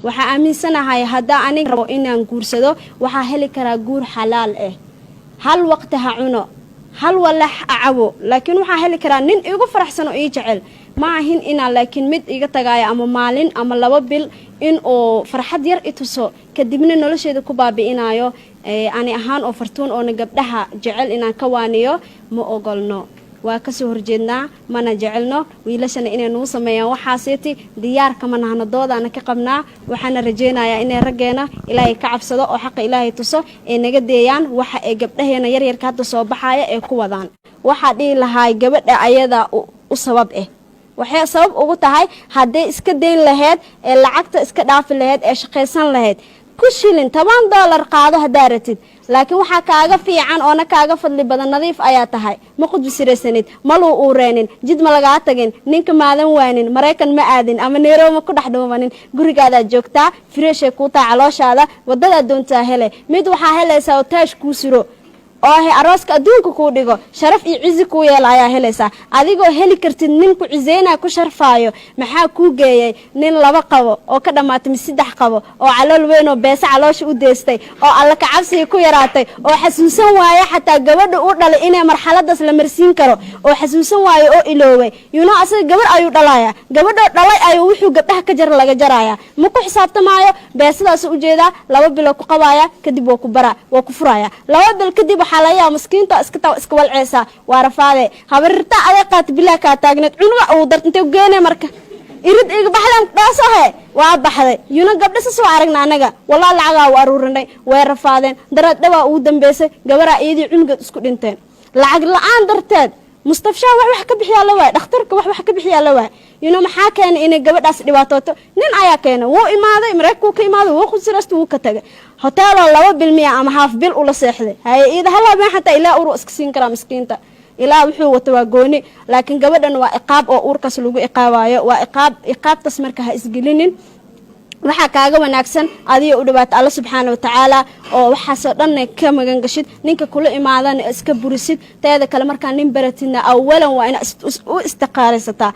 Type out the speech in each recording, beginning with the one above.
waxa aaminsanahay hadaa aniga rabo inaan guursado waxa heli karaa guur xalaal ah hal waqti ha cuno hal walax acabo laakiin waxa heli karaa nin igu faraxsan oo ii jecel ma ahin inaan laakiin mid iga tagaaya ama maalin ama 2 bil in oo farxad yar ituso kadibna nolosheeda ku baabi'inayo ani ahaan oo fartuun oo gabdhaha jecel inaan ka waaniyo ma ogolno waa ka soo horjeednaa mana jecelno wiilashana inay noo sameeyaan waxaaseeti diyaar kama nahna doodana ka qabnaa waxaana rajeenayaa inay rageena ilaahay ka cabsado oo xaq ilaahay tuso ee naga deeyaan waxa ay gabdhaheena yar yar ka hadda soo baxaya ee ku wadaan waxa dhii lahaay gabadha ayada u sabab waxay sabab ugu tahay haday iska deyn lahayd ee lacagta iska dhaafi lahayd ee shaqaysan lahayd ku shilin $10 qaado hadaratid laakiin waxa kaaga fiican oo na kaaga fadli badan nadiif ayaa tahay ma qudbisireysanid maluu u reenin jid ma laga tagin ninka maadan waanin Mareykan ma aadin ama Nairobi ku dhaxdhoomanin gurigaada joogtaa fresh ku taa calooshaada wadada doontaa hele mid waxa helaysaa taash ku siro oo arooska adduunka ku dhigo sharaf iyo cizi ku yeelaya helaysa adigoo heli kartid nin ku cizeena ku sharfaayo maxaa ku geeyay nin 2 qabo oo ka dhamaatay 3 qabo oo calool weyn oo beesa caloosha u deestay oo alla ka cabsi ku yaraatay oo xasuusan waaya xataa gabadha u dhalay inay marxaladaas la marsiin karo oo xasuusan waayo oo ilooway asaga gabar ayuu dhalaya gabadha dhalay ayuu wuxuu gabdhaha ka jar laga jaraya ma ku xisaabtamaayo beesadaas u jeeda 2 bilo ku qabaaya kadib waa ku furaya 2 bil kadib حاليا مسكينتا iska walceesa waa rafaade habarta aday qaat bilaa ka taagneed cunuga oo dartay geene marka irid iga baxlan dhaasahay waa baxday gabdha soo aragna anaga wallahi lacaga waa aruurinay way rafaadeen darad dhawa uu dambeysay gabara iyadii cunuga isku dhinteen lacag la'aan darteed mustafsha wax ka bixiya la waay dhakhtarka wax ka bixiya la waay maxaa keenay in gabadhaas dhibaatooto nin ayaa keenay wuu imaaday Mareykanka ka imaaday wuu khusirasto wuu ka tagay hotel 2 bil miya ama half bil ula seexday ida hala ma xataa ilaa uru iska siin kara miskiinta ilaa wuxuu wato waa gooni laakiin gabadhan waa iqaab oo uurkaas lagu iqaabayo waa iqaabtas marka ha isgelinin waxa kaaga wanaagsan adiga u dhawaad Allah subhanahu wa ta'ala oo waxa soo dhan ka magan gashid ninka kula imaadan iska burisid teeda kale marka nin baratina awalan waa in u istiqaaraysataa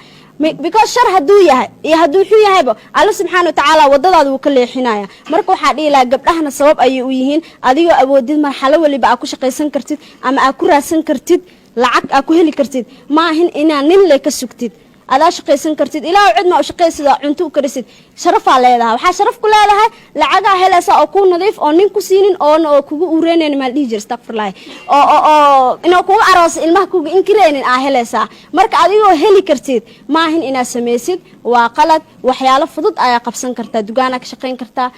because shar haduu yahay iyo haduu xuu yahayba Allah subhanahu wa ta'ala wadadaada uu ka leexinaya marka waxa dhilaa gabdhahana sabab ay u yihiin adiga awoodid marxalo waliba aad ku shaqaysan kartid ama aad ku raadsan kartid lacag aad ku heli kartid ma ahin inaan nin le ka sugtid ada shaqaysan kartid ilaa cid ma u shaqaysada cunto u karisid sharaf leedahay waxa sharaf ku leedahay lacaga helaysa oo ku nadiif oo nin ku siinin oo kugu ureeneen ma dhigi jirta astaghfirullah oo inuu ku aroos ilmaha kugu inkireenin helaysa marka adigoo heli kartid ma ahin inaad sameeysid waa qalad waxyaalo fudud ayaa qabsan kartaa dugaana ka shaqayn kartaa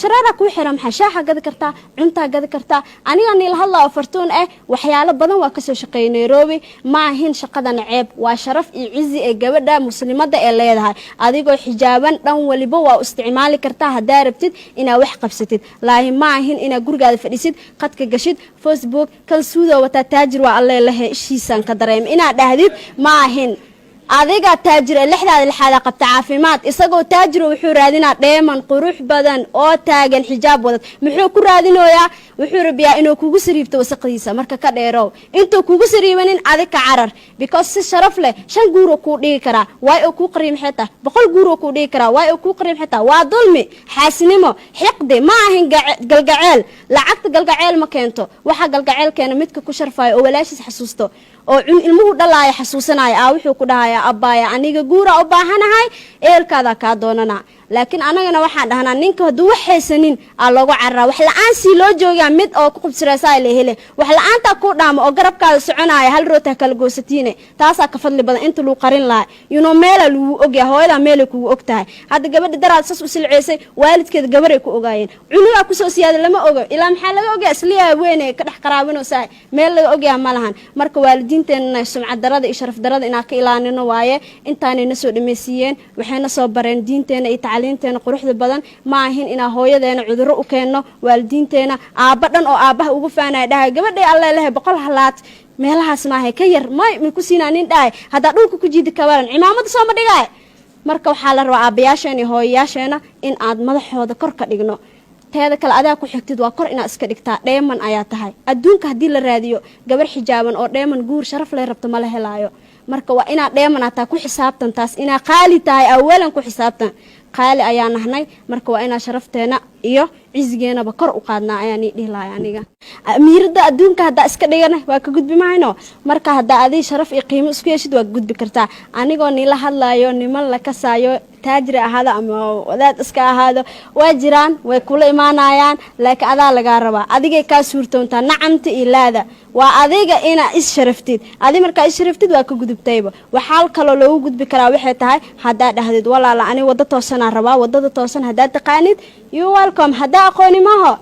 sharaara ku xiran xashaaxa gad kartaa cunta gad kartaa aniga la hadlaa fartuun waxyaalo badan waa ka soo shaqeeyay Nairobi ma ahin shaqadan ceeb waa sharaf iyo cizi gabadha muslimada ee leedahay adigoo xijaaban dhan waliba waa isticmaali kartaa hadaa rabtid inaad wax qabsatid laakiin ma ahin inaad gurigaada fadhisid qadka gashid Facebook kal suudo wata taajir waa Allah ilahay ishiisan ka dareem inaad dhahdid ma ahin adiga taajir lixda qabta caafimaad isagoo taajir wuxuu raadinaa dheeman qurux badan oo taagan xijaab wadad muxuu ku raadinooyaa wuxuu rabiyaa inuu kugu sariibto wasaqdiisa marka ka dheerow intuu kugu sariibanin adiga carar because si sharaf leh 5 guuro ku dhigi kara way oo ku qariim xitaa 100 guuro ku dhigi kara way oo ku qariim xitaa waa dulmi xaasnimo xiqdi ma ahin galgaceel lacagta galgaceel ma keento waxa galgaceel keena midka ku sharfaayo oo walaashis xasuusto oo ilmuhu dhalaaya xasuusanaya wuxuu ku dhahayaa abbaaya aniga guura u baahanahay eelkaada ka doonana laakiin anagana waxaan dhahnaa ninka haduu waxaysanin loogu carraa wax la'aan si loo joogaa mid oo ku qubsiraysaa la hele wax la'aanta ku dhaamo oo garabkaada soconaya hal roota kala goosatiine taasa ka fadli badan inta loo qarin lahaa meel lagu ogyahay hooyada meel ku ogtahay hadda gabadha daraad sas u silceysay waalidkeed gabar ay ku ogaayeen cunuga ku soo siyaada lama ogo ilaa maxaa laga ogaa isliya weyn ee ka dhax qaraabinaysaa meel laga ogyahay ma lahan marka waalidiinteena sumcad darada iyo sharaf darada inaa ka ilaalino waaye intaanayna soo dhameysiyeen waxayna soo bareen diinteena iyo tacliinteena quruxda badan ma ahin ina hooyadeena cudurro u keenno waalidiinteena aabba dhan oo aabbaha ugu faanay dhahay gabadhay Allah ilahay 100 halaad meelahaas ma hay ka yar ma ku siinaanin dhahay hada dhulka ku jiidi ka waran cimaamada soo ma dhigay marka waxa la rabaa aabayaasheen iyo hooyayaasheena in aad madaxooda kor ka dhigno teeda kale adaa ku xigtid waa kor inaad iska dhigtaa dheeman ayaa tahay adduunka hadii la raadiyo gabar xijaaban oo dheeman guur sharaf leh rabto ma la helaayo marka waa inaad dheeman ataa ku xisaabtan taas ina qaali tahay awalan ku xisaabtan qaali ayaan nahnay marka waa inaan sharafteena iyo cizigeenaba kor u qaadnaa ayaan dhihi lahay aniga amiirada adduunka haddaa iska dhigana waa ka gudbi mahayno marka haddaa adii sharaf iyo qiimo isku yeeshid waa gudbi kartaa anigoo nila hadlaayo niman la kasaayo taajir ahaado ama wadaad iska ahaado waa jiraan way kula imaanayaan laakiin adaa lagaa rabaa adigay kaa suurtoontaa nacamta iyo laada waa adiga inaa is sharaftid adi markaa is sharaftid waa ka gudubtayba waxaa kaloo loogu gudbi karaa waxay tahay haddaa dhahdid walaala ani wada toosanaa rabaa wadada toosan haddaa taqaanid you welcome haddaa aqooni maaho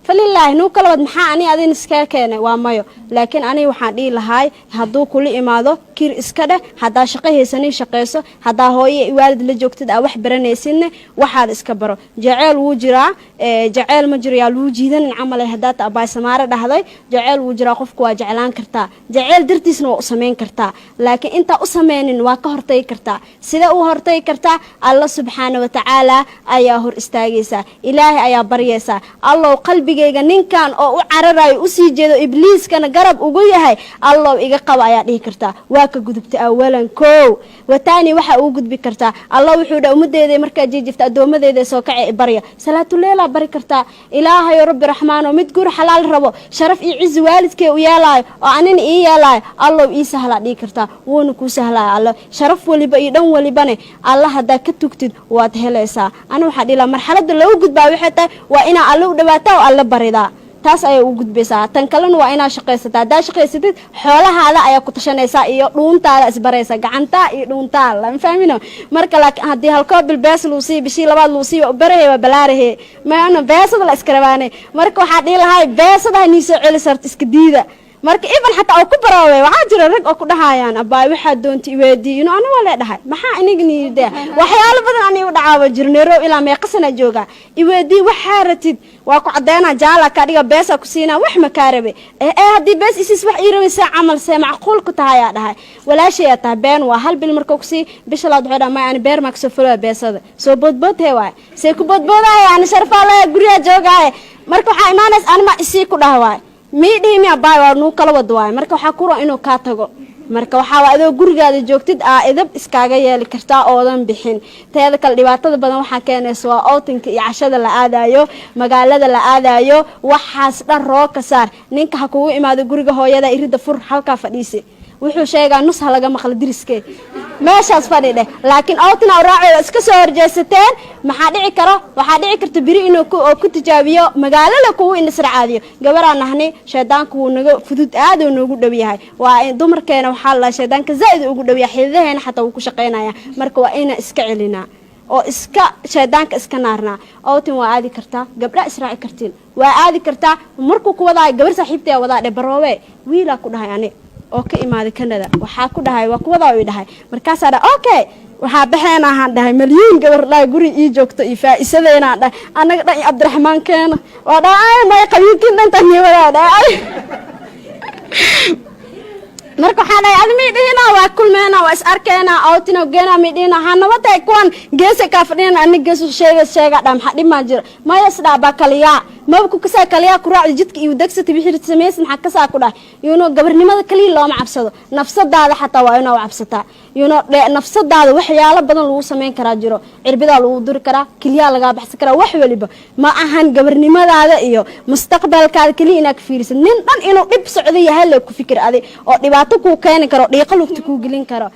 falilaahi nuu kala wad maxaa ani adin iska keenay waa mayo laakiin ani waxaan dhihi lahaay hadduu kula imaado kir iska dheh haddaa shaqo haysanin shaqayso haddaa hooye waalid la joogtid aa wax baranaysinne waxaad iska baro jaceyl wuu jiraa jaceyl ma jiro yaa lagu jiidanin camal haddaa ta abaay samaare dhahday jaceyl wuu jiraa qofku waa jeclaan kartaa jaceyl dartiisna waa u samayn kartaa laakiin intaa u sameynin waa ka hortagi kartaa sida u hortagi kartaa alla subxaana watacaala ayaa hor istaagaysaa ilaahay ayaa baryaysaa allow qalbigayga ninkan oo u cararayo usii jeedo ibliiskana garab ugu yahay allow iga qaba ayaa dhihi kartaa waa ka gudubta awalan koow wataani waxa uu gudbi kartaa allah wuxuu dha ummadeeda markaa jiifta adoomadeeda soo kacay barya salaatuleela bari kartaa ilaahay rabbi raxmaano mid guur xalaal rabo sharaf iyo ciz waalidkee u yeelaayo oo anina ii yeelaayo allow ii sahla dhihi kartaa wuuna ku sahlaa allah sharaf waliba iyo dhan walibane allah hadaa ka tugtid waad helaysaa ana waxa dhila marxaladda lagu gudbaa waxay tahay waa ina alla u dhawaataa oo alla baridaa taas ay u gudbaysaa tan kalena waa inaa shaqaysataa hadaa shaqaysatid xoolahaada ayaa ku tashanaysaa iyo dhuuntaada isbaraysa gacanta iyo dhuuntaa lama fahmino marka laakiin haddii halkoo bilbees luu sii bishii labaad luu sii barahe waa balaarahe maana beesada la iska rabaanay marka waxaa dhihi lahay beesada nii soo celi sarta iska diida marka even xataa oo ku baraaway waxaa jira rag oo ku dhahayaan abaay waxaa doonta iweedii inuu aniga lee dhahay maxaa aniga niidaa waxyaalo badan aniga u dhacaaba jirneero ilaa meeqasana jooga iweedii waxaa ratid waa ku cadeena jaala ka dhiga beesa ku siina wax ma kaarabe hadii bees isis wax ii rabaysa camal see macquul ku tahay yaa dhahay walaashay taa been waa hal bil marka ku sii bisha laad waxay dhamaa ani beer ma ka soo fulo beesada soo bodbod he waay see ku bodbodahay ani sharfa la guriga joogaay marka waxa imaanays aan ma isii ku dhahay miidhii mi abaay waa nuu kala wad waay marka waxa ku ro inuu ka tago marka waxa waa adoo gurigaada joogtid idab iskaaga yeeli kartaa oodan bixin teeda kale dhibaatada badan waxa keenaysa waa outinka iyo cashada la aadayo magaalada la aadayo waxaas dhan roo ka saar ninka ha kugu imaado guriga hooyada irida fur halka fadhiisi wuxuu sheegaa nus ha laga maqla diriskee meeshaas fadhidhe laakiin outina raacay iska soo horjeesateen maxaa dhici karo waxaa dhici karta biri inuu ku tijaabiyo magaalada kugu indhasracaadiyo gabaraan nahni shaydaanku wuu naga fudud aad uu noogu dhow yahay waa dumarkeena waxaa la shaydaanka zaid ugu dhow yahay xididaheena xataa wuu ku shaqeynaya marka waa ina iska celinaa oo iska shaydaanka iska naarnaa outin waa aadi kartaa gabdha israaci kartiin waa aadi kartaa markuu ku wadaay gabar saaxiibtay wadaa dhe baroowe wiilaa ku dhahay ani oo ka imaaday Canada waxaa ku dhahay waa kuwada uu dhahay markaas aad okay waxa baxeena ahaan dhahay milyan gabar la guri ii joogto ii faa'iisadeena dhahay anaga dhan Cabdiraxmaan keena waa dhaay ma qabiilkiin dhantan wada dhaay marka waxaan dhahay admi dhina waa kulmeena waa is arkeena outina geena mi dhina hanabada kuwan geesa ka fadhina aniga geesu sheega dham xadhi ma jiro ma yasda ba kaliya ma ku kasa kaliya ku raaci jidka iyo dagsata bixir sameeysan waxa ka saa ku dhahay yuno gabarnimada kaliya looma cabsado nafsadaada xataa waa inaa cabsataa yuno nafsadaada waxyaalo badan lagu sameyn karaa jiro cirbida lagu duri karaa kaliya laga baxsan karaa wax waliba ma ahan gabarnimadaada iyo mustaqbalkaada kaliya inaad fiirisid nin dhan inuu dib socdo yahay la ku fikir adi oo dhibaato ku keeni karo dhiiqa lugta ku gelin karo